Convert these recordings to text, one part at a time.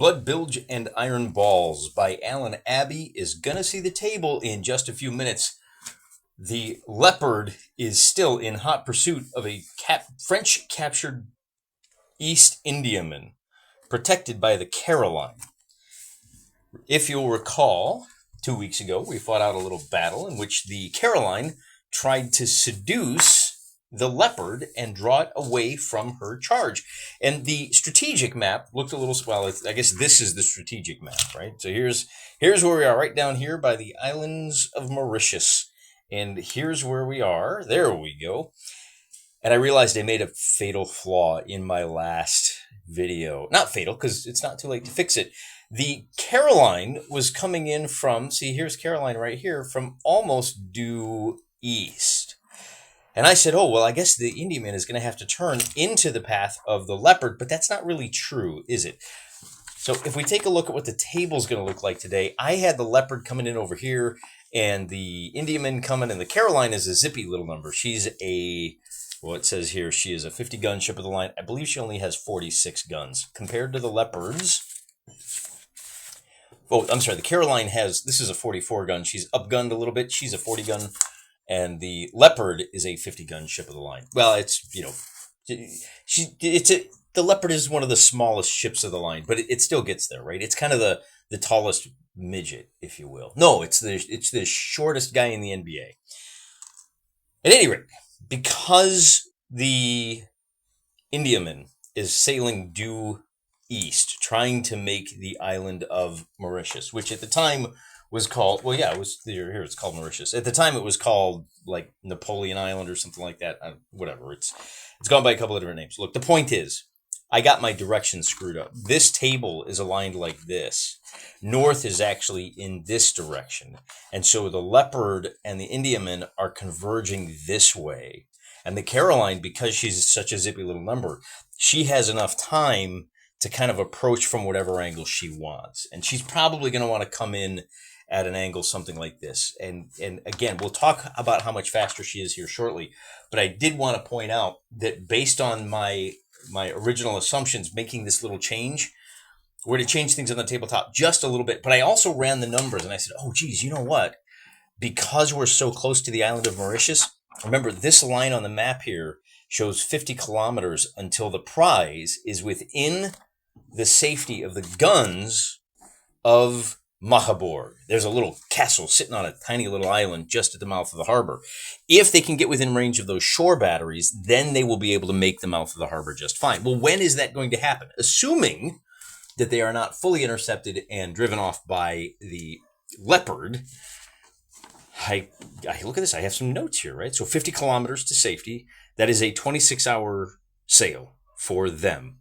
Blood, Bilge, and Iron Balls by Alan Abbey is going to see the table in just a few minutes. The Leopard is still in hot pursuit of a French-captured East Indiaman, protected by the Caroline. If you'll recall, 2 weeks ago, we fought out a little battle in which the Caroline tried to seduce the Leopard and draw it away from her charge. And the strategic map looked a little, well, I guess this is the strategic map, right? So here's where we are, right down here by the islands of Mauritius. And here's where we are. There we go. And I realized I made a fatal flaw in my last video. Not fatal, because it's not too late to fix it. The Caroline was coming in from, see, here's Caroline right here, from almost due east. And I said, oh, well, I guess the Indiaman is going to have to turn into the path of the Leopard, but that's not really true, is it? So if we take a look at what the table's going to look like today, I had the Leopard coming in over here, and the Indiaman coming, and the Caroline is a zippy little number. She's a, well, it says here, she is a 50-gun ship of the line. I believe she only has 46 guns. Compared to the Leopards, oh, I'm sorry, the Caroline has, this is a 44-gun. She's upgunned a little bit. She's a 40-gun. And the Leopard is a 50-gun ship of the line. Well, it's, you know, the Leopard is one of the smallest ships of the line, but it still gets there, right? It's kind of the tallest midget, if you will. No, it's the shortest guy in the NBA. At any rate, because the Indiaman is sailing due east, trying to make the island of Mauritius, which at the time was called, well, yeah, it was here. It's called Mauritius. At the time, it was called like Napoleon Island or something like that. Whatever. It's gone by a couple of different names. Look, the point is, I got my directions screwed up. This table is aligned like this. North is actually in this direction, and so the Leopard and the Indiaman are converging this way. And the Caroline, because she's such a zippy little number, she has enough time to kind of approach from whatever angle she wants, and she's probably going to want to come in at an angle something like this. And again, we'll talk about how much faster she is here shortly. But I did want to point out that based on my original assumptions, making this little change, we're to change things on the tabletop just a little bit. But I also ran the numbers and I said, oh, geez, you know what? Because we're so close to the island of Mauritius, remember this line on the map here shows 50 kilometers until the prize is within the safety of the guns of Mahaborg. There's a little castle sitting on a tiny little island just at the mouth of the harbor. If they can get within range of those shore batteries, then they will be able to make the mouth of the harbor just fine. Well, when is that going to happen? Assuming that they are not fully intercepted and driven off by the Leopard. I look at this. I have some notes here, right? So 50 kilometers to safety. That is a 26-hour sail for them.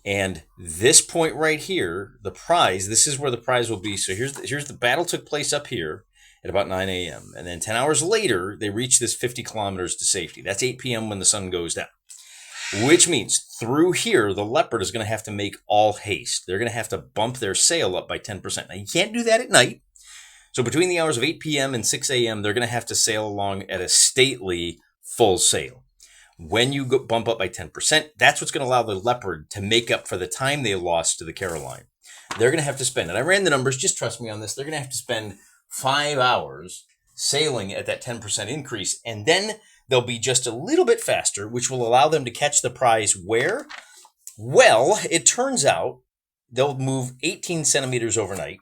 And this point right here, the prize, this is where the prize will be. So here's the battle took place up here at about 9 a.m. And then 10 hours later, they reach this 50 kilometers to safety. That's 8 p.m. when the sun goes down. Which means through here, the Leopard is going to have to make all haste. They're going to have to bump their sail up by 10%. Now, you can't do that at night. So between the hours of 8 p.m. and 6 a.m., they're going to have to sail along at a stately full sail. When you bump up by 10%, that's what's going to allow the Leopard to make up for the time they lost to the Caroline. They're going to have to spend, and I ran the numbers, just trust me on this, they're going to have to spend 5 hours sailing at that 10% increase, and then they'll be just a little bit faster, which will allow them to catch the prize where? Well, it turns out they'll move 18 centimeters overnight,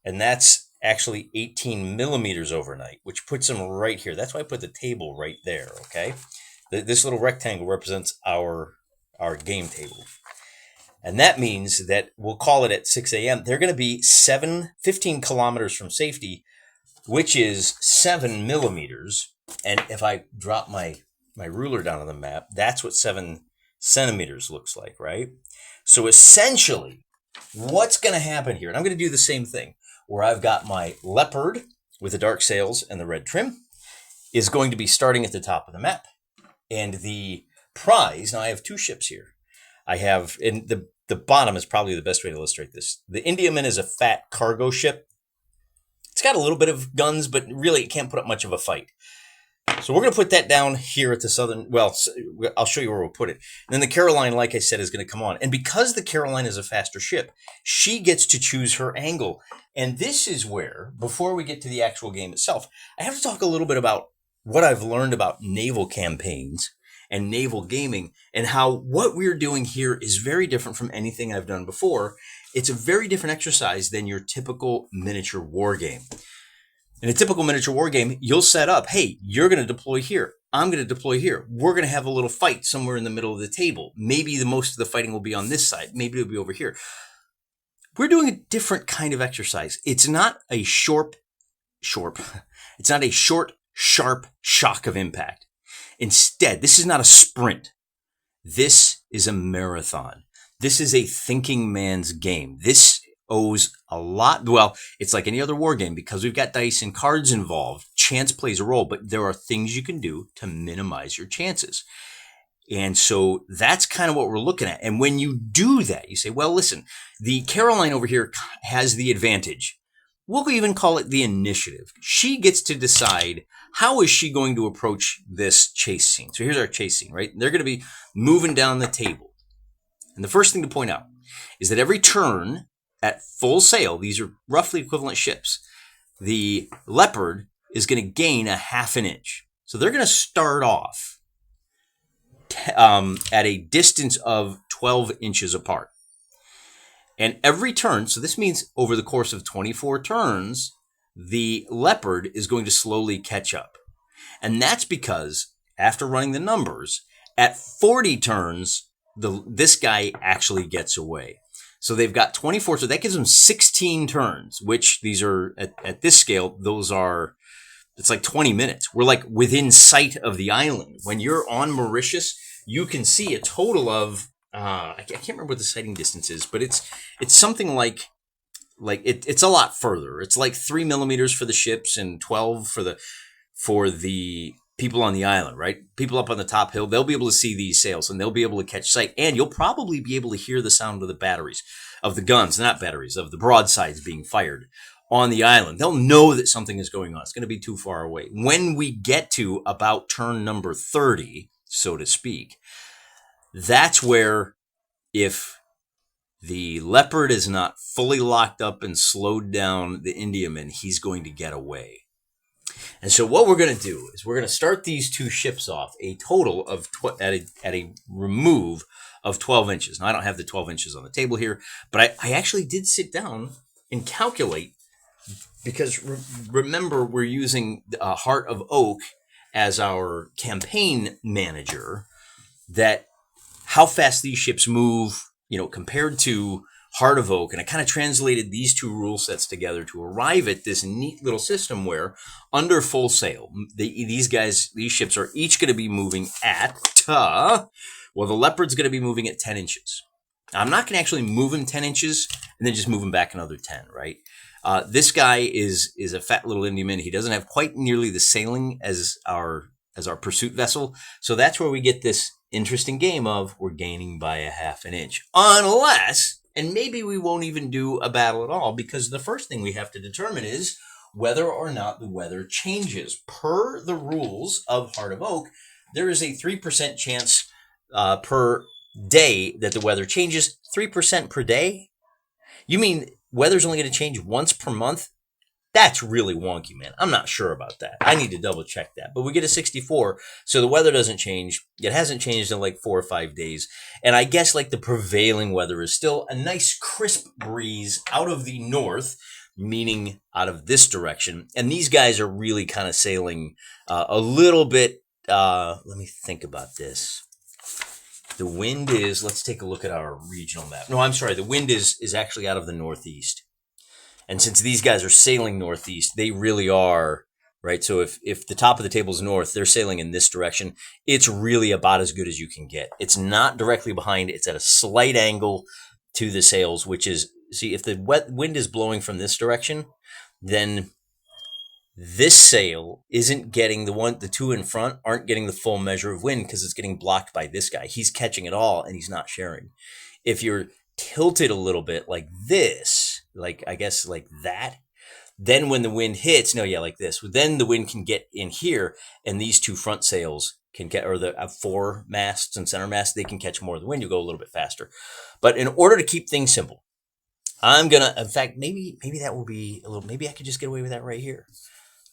and that's actually 18 millimeters overnight, which puts them right here. That's why I put the table right there, okay? This little rectangle represents our game table. And that means that we'll call it at 6 a.m. They're going to be 15 kilometers from safety, which is 7 millimeters. And if I drop my ruler down on the map, that's what 7 centimeters looks like, right? So essentially, what's going to happen here, and I'm going to do the same thing, where I've got my Leopard with the dark sails and the red trim, is going to be starting at the top of the map. And the prize, now I have 2 ships here. I have, and the bottom is probably the best way to illustrate this. The Indiaman is a fat cargo ship. It's got a little bit of guns, but really it can't put up much of a fight. So we're going to put that down here at the southern, well, I'll show you where we'll put it. And then the Caroline, like I said, is going to come on. And because the Caroline is a faster ship, she gets to choose her angle. And this is where, before we get to the actual game itself, I have to talk a little bit about what I've learned about naval campaigns and naval gaming, and how what we're doing here is very different from anything I've done before. It's a very different exercise than your typical miniature war game. In a typical miniature war game, you'll set up, hey, you're going to deploy here. I'm going to deploy here. We're going to have a little fight somewhere in the middle of the table. Maybe the most of the fighting will be on this side. Maybe it'll be over here. We're doing a different kind of exercise. It's not a it's not a short, sharp shock of impact. Instead, this is not a sprint. This is a marathon. This is a thinking man's game. This owes a lot. Well, it's like any other war game because we've got dice and cards involved. Chance plays a role, but there are things you can do to minimize your chances. And so that's kind of what we're looking at. And when you do that, you say, well, listen, the Caroline over here has the advantage. We'll even call it the initiative. She gets to decide how is she going to approach this chase scene. So here's our chase scene, right? They're going to be moving down the table. And the first thing to point out is that every turn at full sail, these are roughly equivalent ships, the Leopard is going to gain a half an inch. So they're going to start off at a distance of 12 inches apart. And every turn, so this means over the course of 24 turns, the Leopard is going to slowly catch up. And that's because after running the numbers, at 40 turns, this guy actually gets away. So they've got 24, so that gives them 16 turns, which these are, at this scale, it's like 20 minutes. We're like within sight of the island. When you're on Mauritius, you can see a total of, I can't remember what the sighting distance is, but it's something like it's a lot further. It's like 3 millimeters for the ships and 12 for the people on the island, right? People up on the top hill, they'll be able to see these sails and they'll be able to catch sight. And you'll probably be able to hear the sound of the batteries, of the guns, not batteries, of the broadsides being fired on the island. They'll know that something is going on. It's going to be too far away. When we get to about turn number 30, so to speak, that's where, if the Leopard is not fully locked up and slowed down the Indiaman, he's going to get away. And so what we're going to do is we're going to start these two ships off a total of at a remove of 12 inches. Now, I don't have the 12 inches on the table here, but I actually did sit down and calculate, because remember, we're using Heart of Oak as our campaign manager, that how fast these ships move, compared to Heart of Oak. And I kind of translated these two rule sets together to arrive at this neat little system where under full sail, these ships are each going to be moving at, the Leopard's going to be moving at 10 inches. Now, I'm not going to actually move him 10 inches and then just move him back another 10, right? This guy is a fat little Indiaman. He doesn't have quite nearly the sailing as our pursuit vessel. So that's where we get this interesting game of we're gaining by a half an inch. Unless, and maybe we won't even do a battle at all, because the first thing we have to determine is whether or not the weather changes. Per the rules of Heart of Oak, there is a 3% chance per day that the weather changes. 3% per day? You mean weather's only going to change once per month? That's really wonky, man. I'm not sure about that. I need to double check that. But we get a 64, so the weather doesn't change. It hasn't changed in like 4 or 5 days. And I guess like the prevailing weather is still a nice crisp breeze out of the north, meaning out of this direction. And these guys are really kind of sailing a little bit. Let me think about this. The wind is, let's take a look at our regional map. No, I'm sorry. The wind is actually out of the northeast. And since these guys are sailing northeast, they really are, right? So if the top of the table is north, they're sailing in this direction. It's really about as good as you can get. It's not directly behind. It's at a slight angle to the sails, which is, see, if the wind is blowing from this direction, then this sail isn't getting the two in front aren't getting the full measure of wind because it's getting blocked by this guy. He's catching it all and he's not sharing. If you're tilted a little bit like this, like I guess like that, Then when the wind hits, no, yeah, like this. Then the wind can get in here, and these two front sails can get, or the four masts and center masts, they can catch more of the wind. You go a little bit faster. But in order to keep things simple, I'm gonna, in fact, maybe that will be a little. Maybe I could just get away with that right here.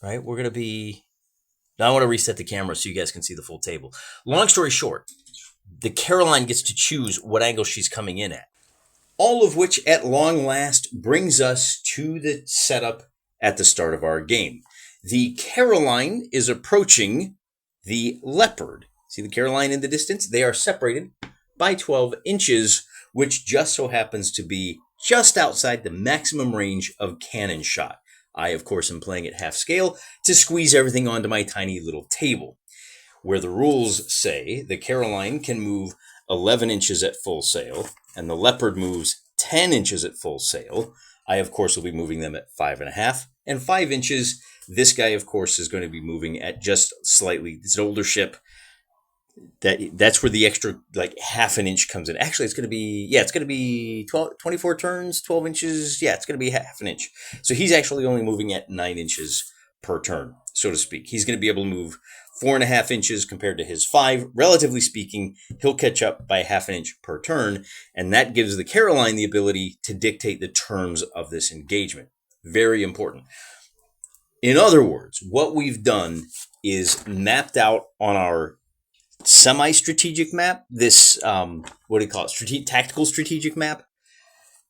Right, we're gonna be. Now I want to reset the camera so you guys can see the full table. Long story short, the Caroline gets to choose what angle she's coming in at. All of which, at long last, brings us to the setup at the start of our game. The Caroline is approaching the Leopard. See the Caroline in the distance? They are separated by 12 inches, which just so happens to be just outside the maximum range of cannon shot. I, of course, am playing at half scale to squeeze everything onto my tiny little table, where the rules say the Caroline can move 11 inches at full sail, and the Leopard moves 10 inches at full sail. I, of course, will be moving them at 5.5 and 5 inches. This guy, of course, is going to be moving at just slightly. It's an older ship. That's where the extra, like, half an inch comes in. Actually, it's going to be 24 turns, 12 inches. Yeah, it's going to be half an inch. So he's actually only moving at 9 inches per turn, so to speak. He's going to be able to move 4.5 inches compared to his 5. Relatively speaking, he'll catch up by half an inch per turn, and that gives the Caroline the ability to dictate the terms of this engagement. Very important. In other words, what we've done is mapped out on our semi-strategic map, this, what do you call it, tactical strategic map,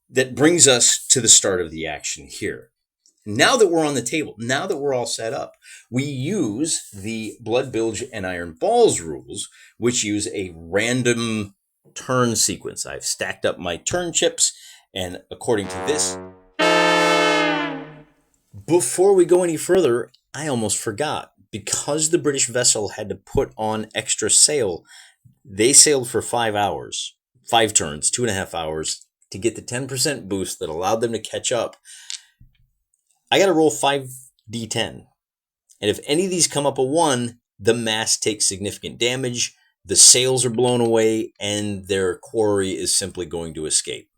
that brings us to the start of the action here. Now that we're on the table, now that we're all set up, we use the Blood Bilge and Iron Balls rules, which use a random turn sequence. I've stacked up my turn chips, and according to this, before we go any further, I almost forgot. Because the British vessel had to put on extra sail, they sailed for 5 hours, 5 turns, 2.5 hours, to get the 10% boost that allowed them to catch up. I got to roll 5d10. And if any of these come up a 1, the mast takes significant damage, the sails are blown away, and their quarry is simply going to escape.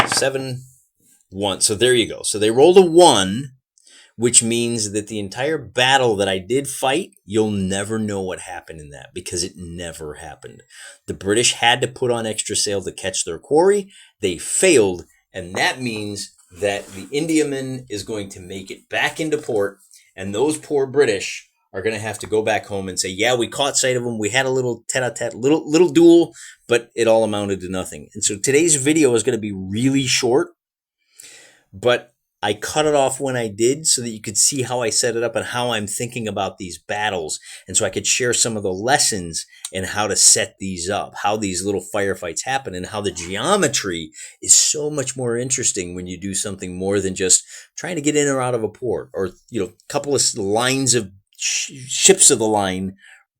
7, 1. So there you go. So they rolled a 1, which means that the entire battle that I did fight, you'll never know what happened in that, because it never happened. The British had to put on extra sail to catch their quarry. They failed, and that means that the Indiaman is going to make it back into port, and those poor British are going to have to go back home and say, yeah, we caught sight of them. We had a little tete-a-tete, little duel, but it all amounted to nothing. And so today's video is going to be really short, but I cut it off when I did so that you could see how I set it up and how I'm thinking about these battles. And so I could share some of the lessons and how to set these up, how these little firefights happen, and how the geometry is so much more interesting when you do something more than just trying to get in or out of a port, or, you know, a couple of lines of ships of the line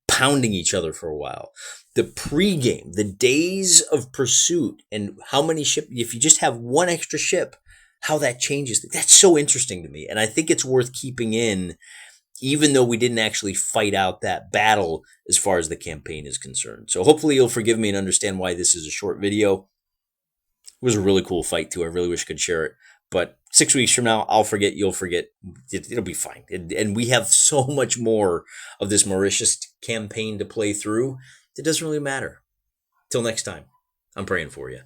pounding each other for a while. The pregame, the days of pursuit, and how many ships, if you just have one extra ship, how that changes. That's so interesting to me. And I think it's worth keeping in, even though we didn't actually fight out that battle as far as the campaign is concerned. So hopefully you'll forgive me and understand why this is a short video. It was a really cool fight too. I really wish I could share it. But 6 weeks from now, I'll forget, you'll forget. It'll be fine. And we have so much more of this Mauritius campaign to play through. It doesn't really matter. Till next time, I'm praying for you.